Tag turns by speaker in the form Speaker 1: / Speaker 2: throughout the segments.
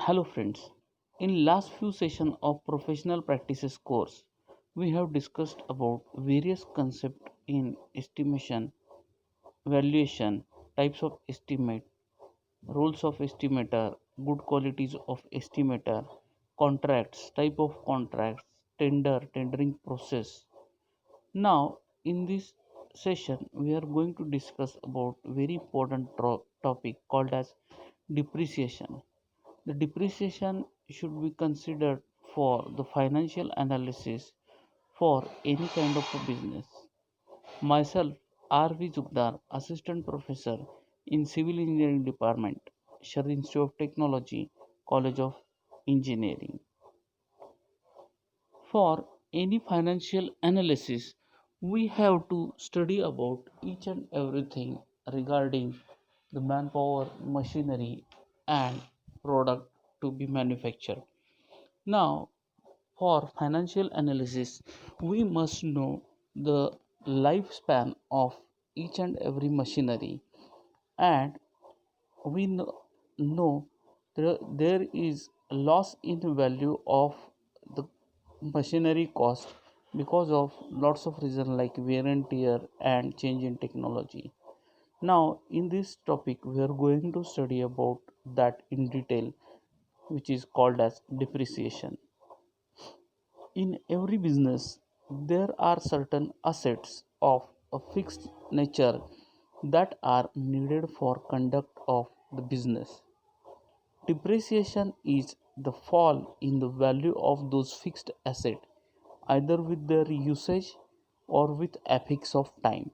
Speaker 1: Hello friends. In last few sessions of professional practices course, we have discussed about various concepts in estimation, valuation, types of estimate, roles of estimator, good qualities of estimator, contracts, type of contracts, tendering process. Now, in this session, we are going to discuss about very important topic called as depreciation. The depreciation should be considered for the financial analysis for any kind of a business. Myself, R.V. Zugdar, Assistant Professor in Civil Engineering Department, Shar Institute of Technology, College of Engineering. For any financial analysis, we have to study about each and everything regarding the manpower, machinery, and product to be manufactured. Now, for financial analysis, we must know the lifespan of each and every machinery, and we know there is a loss in value of the machinery cost because of lots of reasons like wear and tear and change in technology. Now, in this topic, we are going to study about that in detail, which is called as depreciation. In every business, there are certain assets of a fixed nature that are needed for conduct of the business. Depreciation is the fall in the value of those fixed assets, either with their usage or with affix of time.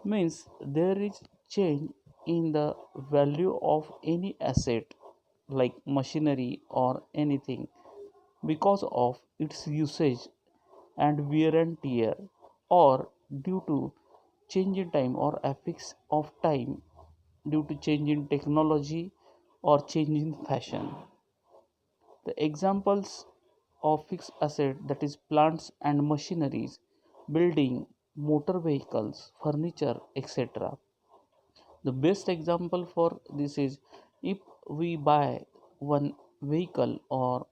Speaker 1: Means there is change in the value of any asset like machinery or anything because of its usage and wear and tear, or due to change in time or affix of time due to change in technology or change in fashion. The examples of fixed asset, that is plants and machineries, building, motor vehicles, furniture, etc. The best example for this is if we buy one vehicle or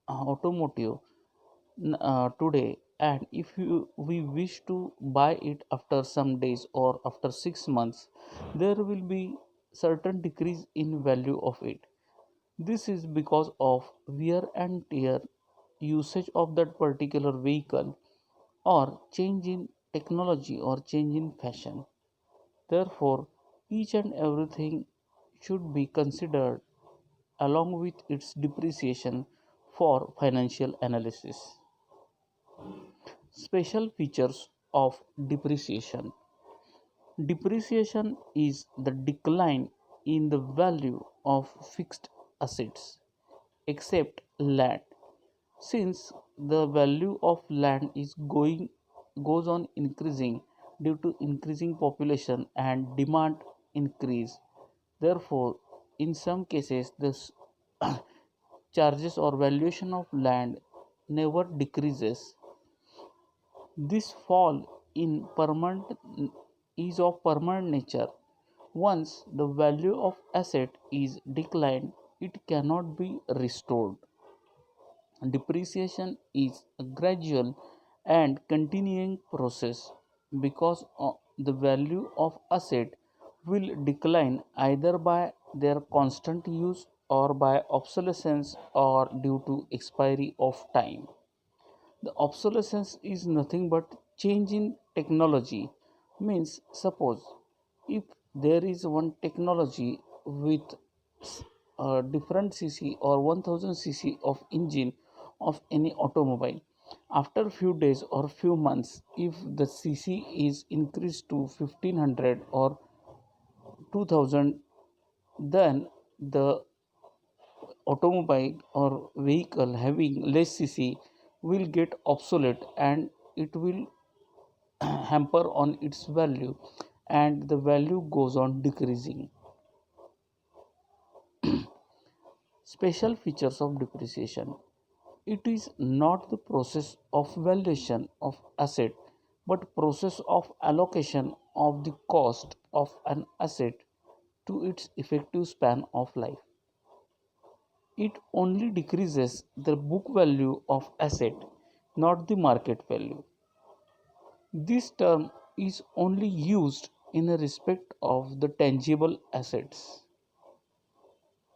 Speaker 1: automotive today, and if we wish to buy it after some days or after 6 months, there will be certain decrease in value of it. This is because of wear and tear, usage of that particular vehicle, or change in technology or change in fashion. Therefore, each and everything should be considered along with its depreciation for financial analysis. Special features of depreciation. Depreciation is the decline in the value of fixed assets, except land. Since the value of land is going goes on increasing due to increasing population and demand increase, therefore, in some cases, this charges or valuation of land never decreases. This fall in permanent is of permanent nature. Once the value of asset is declined, it cannot be restored. Depreciation is a gradual and continuing process because the value of asset will decline either by their constant use or by obsolescence or due to expiry of time. The obsolescence is nothing but change in technology. Means suppose if there is one technology with different cc or 1000 cc of engine of any automobile, after few days or few months, if the cc is increased to 1500 or 2000, then the automobile or vehicle having less cc will get obsolete and it will hamper on its value, and the value goes on decreasing. Special features of depreciation. It is not the process of valuation of asset but process of allocation of the cost of an asset to its effective span of life. It only decreases the book value of asset, not the market value. This term is only used in respect of the tangible assets.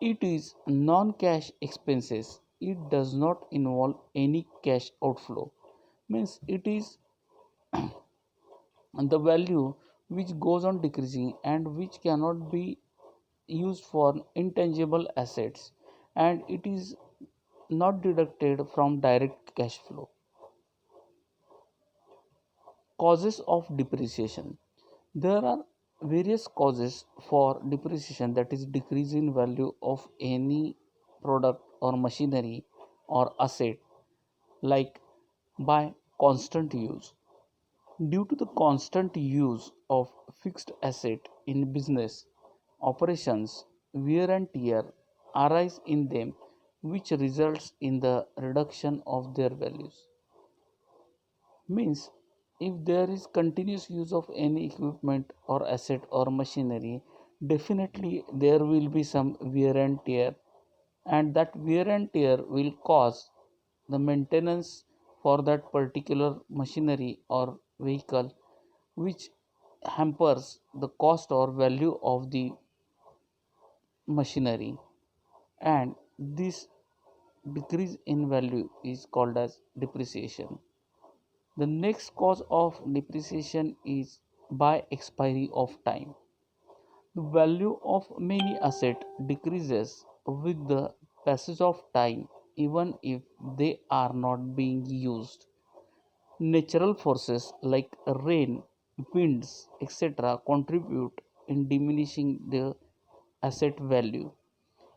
Speaker 1: It is non-cash expenses. It does not involve any cash outflow. Means it is the value which goes on decreasing and which cannot be used for intangible assets, and it is not deducted from direct cash flow. Causes of depreciation: there are various causes for depreciation, that is decrease in value of any product or machinery or asset, like by constant use. Due to the constant use of fixed asset in business operations, wear and tear arise in them, which results in the reduction of their values. Means, if there is continuous use of any equipment or asset or machinery, definitely there will be some wear and tear, and that wear and tear will cause the maintenance for that particular machinery or vehicle, which hampers the cost or value of the machinery, and this decrease in value is called as depreciation. The next cause of depreciation is by expiry of time. The value of many assets decreases with the passage of time, even if they are not being used. Natural forces like rain, winds, etc. contribute in diminishing the asset value.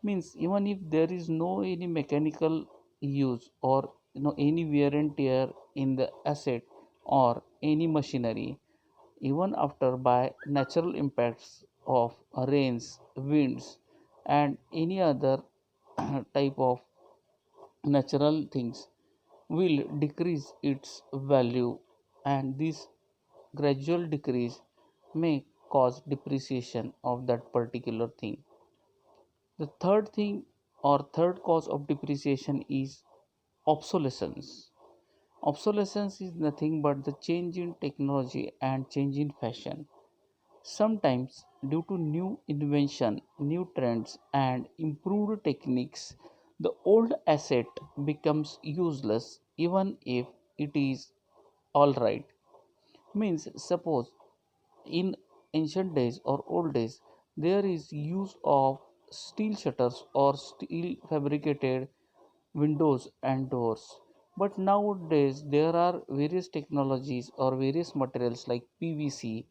Speaker 1: Means even if there is no any mechanical use or any wear and tear in the asset or any machinery, even after by natural impacts of rains, winds, and any other type of natural things, will decrease its value, and this gradual decrease may cause depreciation of that particular thing. The third thing or third cause of depreciation is obsolescence. Obsolescence is nothing but the change in technology and change in fashion. Sometimes, due to new invention, new trends, and improved techniques, the old asset becomes useless even if it is alright. Means, suppose in ancient days or old days, there is use of steel shutters or steel fabricated windows and doors, but nowadays there are various technologies or various materials like PVC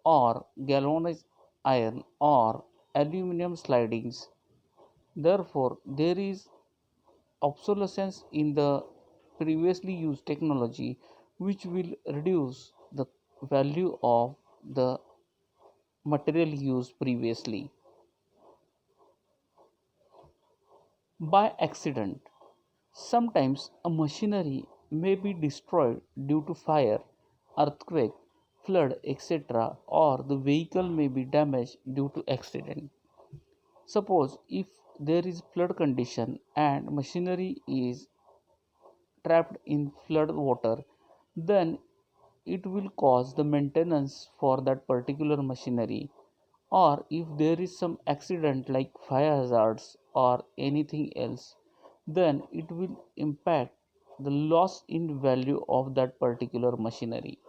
Speaker 1: or galvanized iron or aluminum slidings. Therefore there is obsolescence in the previously used technology, which will reduce the value of the material used previously. By accident, sometimes a machinery may be destroyed due to fire, earthquake, flood, etc., or the vehicle may be damaged due to accident. Suppose if there is flood condition and machinery is trapped in flood water, then it will cause the maintenance for that particular machinery. Or if there is some accident like fire hazards or anything else, then it will impact the loss in value of that particular machinery.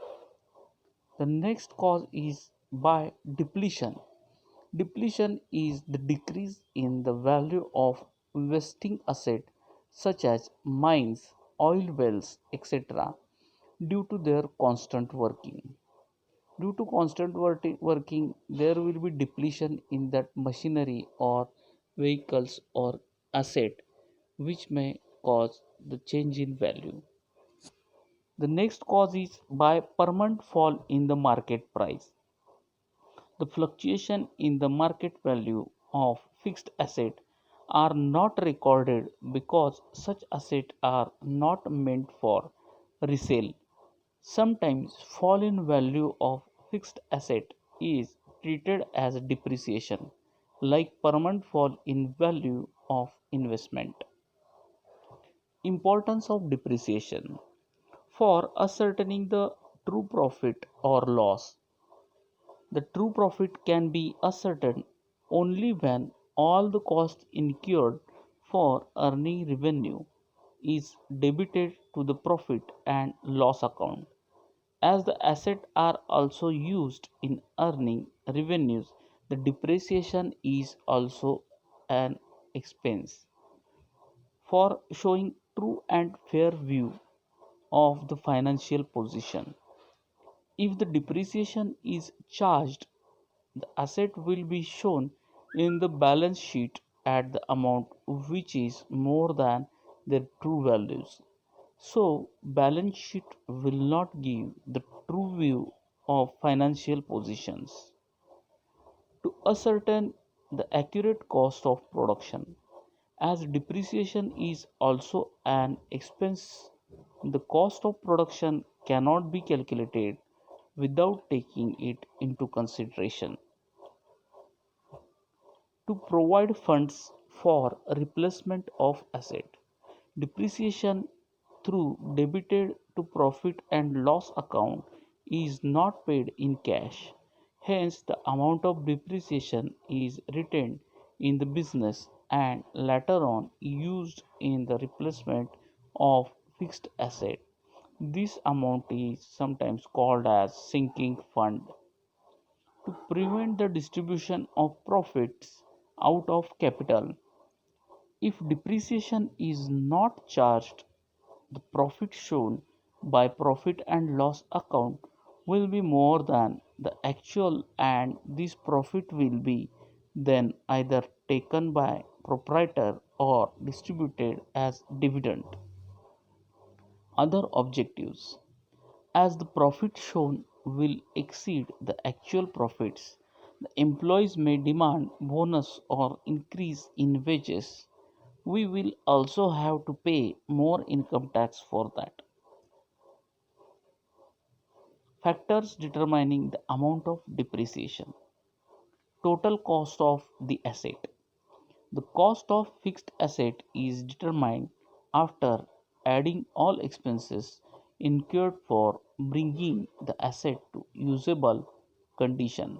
Speaker 1: The next cause is by depletion. Depletion is the decrease in the value of vesting asset such as mines, oil wells, etc. due to their constant working. Due to constant working, there will be depletion in that machinery or vehicles or asset, which may cause the change in value. The next cause is by permanent fall in the market price. The fluctuation in the market value of fixed asset are not recorded because such assets are not meant for resale. Sometimes fall in value of fixed asset is treated as depreciation, like permanent fall in value of investment. Importance of depreciation. For ascertaining the true profit or loss, the true profit can be ascertained only when all the costs incurred for earning revenue is debited to the profit and loss account. As the assets are also used in earning revenues, the depreciation is also an expense. For showing true and fair view of the financial position, if the depreciation is charged, the asset will be shown in the balance sheet at the amount which is more than their true values. So, balance sheet will not give the true view of financial positions. To ascertain the accurate cost of production, as depreciation is also an expense, the cost of production cannot be calculated without taking it into consideration. To provide funds for replacement of asset, depreciation through debited to profit and loss account is not paid in cash. Hence, the amount of depreciation is retained in the business and later on used in the replacement of fixed asset. This amount is sometimes called as sinking fund. To prevent the distribution of profits out of capital, if depreciation is not charged, the profit shown by profit and loss account will be more than the actual, and this profit will be then either taken by proprietor or distributed as dividend. Other objectives. As the profit shown will exceed the actual profits, the employees may demand bonus or increase in wages. We will also have to pay more income tax for that. Factors determining the amount of depreciation. Total cost of the asset. The cost of fixed asset is determined after adding all expenses incurred for bringing the asset to usable condition,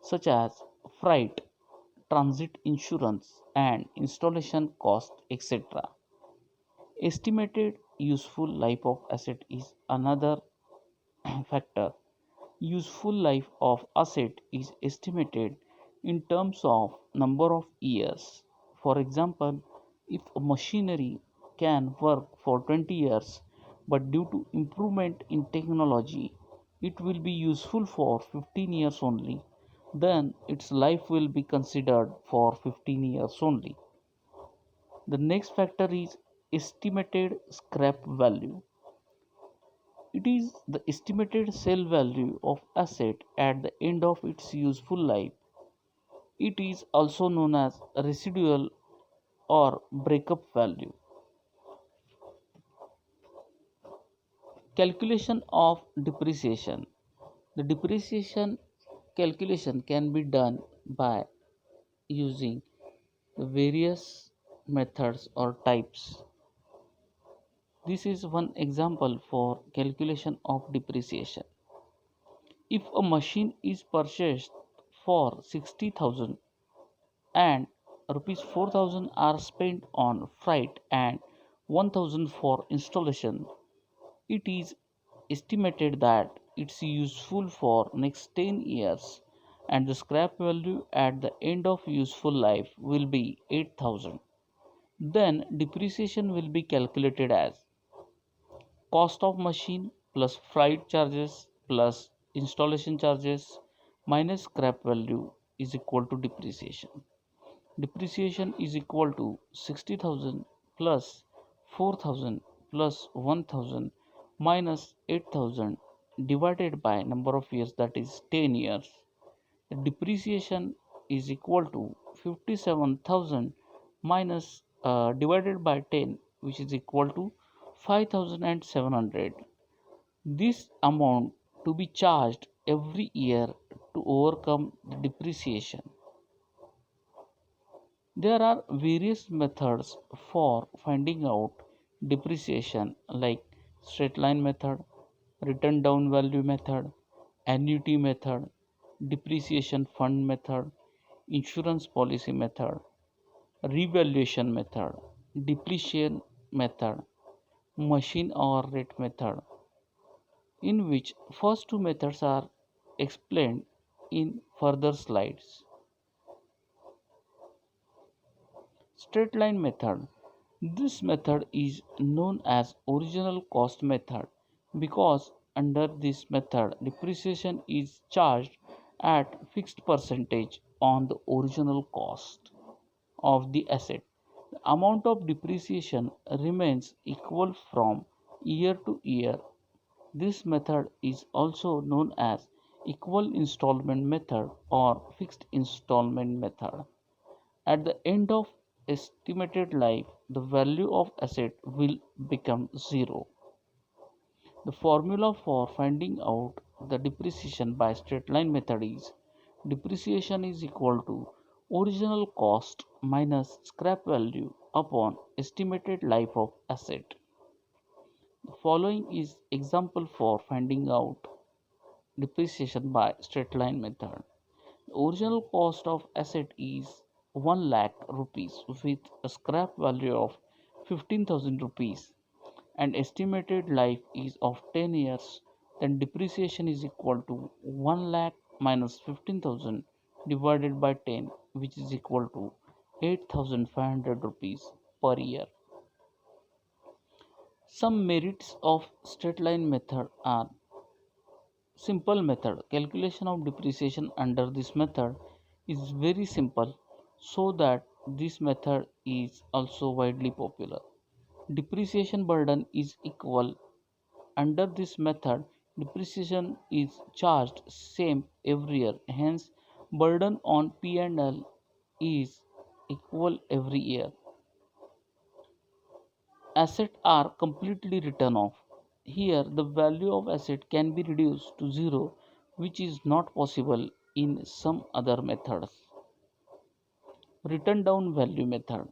Speaker 1: such as freight, transit insurance, and installation cost, etc. Estimated useful life of asset is another factor. Useful life of asset is estimated in terms of number of years. For example, if a machinery can work for 20 years but due to improvement in technology it will be useful for 15 years only, then its life will be considered for 15 years only. The next factor is estimated scrap value. It is the estimated sale value of asset at the end of its useful life. It is also known as residual or breakup value. Calculation of depreciation. The depreciation calculation can be done by using the various methods or types. This is one example for calculation of depreciation. If a machine is purchased for 60,000 and rupees 4,000 are spent on freight and 1,000 for installation, it is estimated that it's useful for next 10 years and the scrap value at the end of useful life will be 8,000. Then depreciation will be calculated as cost of machine plus freight charges plus installation charges minus scrap value is equal to depreciation. Depreciation is equal to 60,000 plus 4,000 plus 1,000 minus 8,000 divided by number of years, that is 10 years. The depreciation is equal to 57,000 minus divided by 10, which is equal to 5,700. This amount to be charged every year to overcome the depreciation. There are various methods for finding out depreciation like straight line method, written down value method, annuity method, depreciation fund method, insurance policy method, revaluation method, depletion method, machine or rate method, in which first two methods are explained in further slides. Straight line method. This method is known as original cost method because under this method depreciation is charged at fixed percentage on the original cost of the asset. The amount of depreciation remains equal from year to year. This method is also known as equal installment method or fixed installment method. At the end of estimated life, the value of asset will become zero. The formula for finding out the depreciation by straight line method is depreciation is equal to original cost minus scrap value upon estimated life of asset. The following is example for finding out depreciation by straight line method. The original cost of asset is 1 lakh rupees with a scrap value of 15,000 rupees and estimated life is of 10 years. Then depreciation is equal to 1 lakh minus 15,000 divided by 10, which is equal to 8,500 rupees per year. Some merits of straight line method are simple method. Calculation of depreciation under this method is very simple, so that this method is also widely popular. Depreciation burden is equal. Under this method, depreciation is charged same every year. Hence, burden on P&L is equal every year. Assets are completely written off. Here, the value of asset can be reduced to zero, which is not possible in some other methods. Written down value method.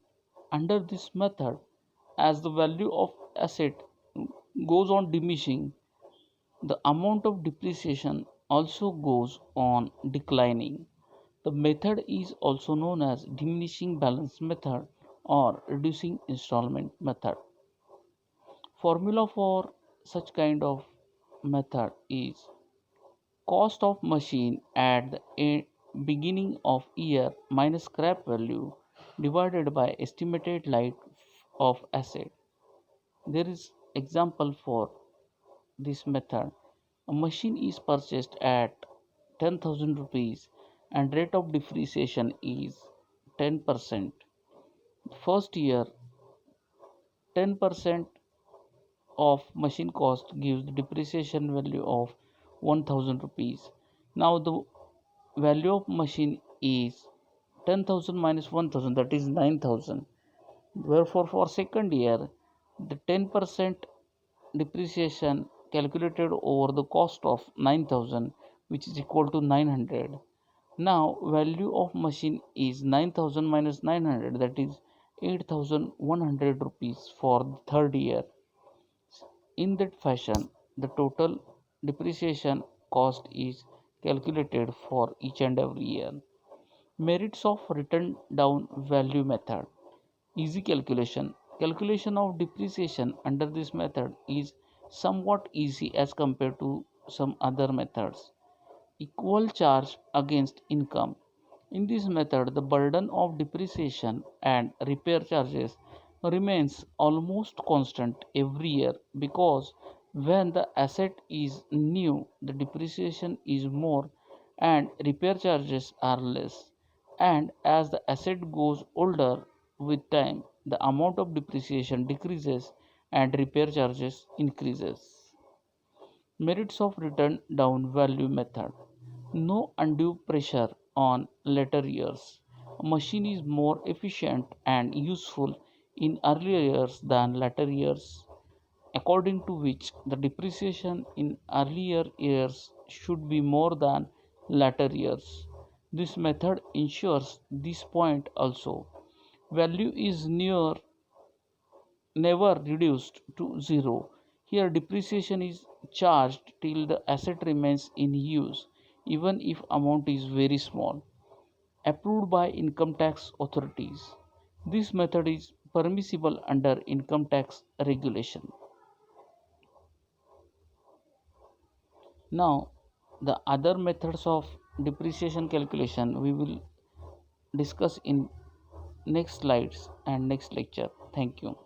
Speaker 1: Under this method, as the value of asset goes on diminishing, the amount of depreciation also goes on declining. The method is also known as diminishing balance method or reducing installment method. Formula for such kind of method is cost of machine at the beginning of year minus scrap value divided by estimated life of asset. There is example for this method. A machine is purchased at 10,000 rupees and rate of depreciation is 10%. First year 10% of machine cost gives the depreciation value of 1000 rupees. Now the value of machine is 10,000 minus 1000, that is 9,000. Wherefore for second year the 10% depreciation calculated over the cost of 9,000, which is equal to 900. Now value of machine is 9,000 minus 900, that is 8,100 rupees for the third year. In that fashion, the total depreciation cost is calculated for each and every year. Merits of written down value method. Easy calculation. Calculation of depreciation under this method is somewhat easy as compared to some other methods. Equal charge against income. In this method, the burden of depreciation and repair charges remains almost constant every year because when the asset is new, the depreciation is more and repair charges are less. And as the asset goes older with time, the amount of depreciation decreases and repair charges increases. Merits of written down value method. No undue pressure on later years. A machine is more efficient and useful in earlier years than later years, according to which the depreciation in earlier years should be more than later years. This method ensures this point also. Value is never reduced to zero. Here, depreciation is charged till the asset remains in use, even if amount is very small. Approved by income tax authorities. This method is permissible under income tax regulation. Now, the other methods of depreciation calculation we will discuss in next slides and next lecture. Thank you.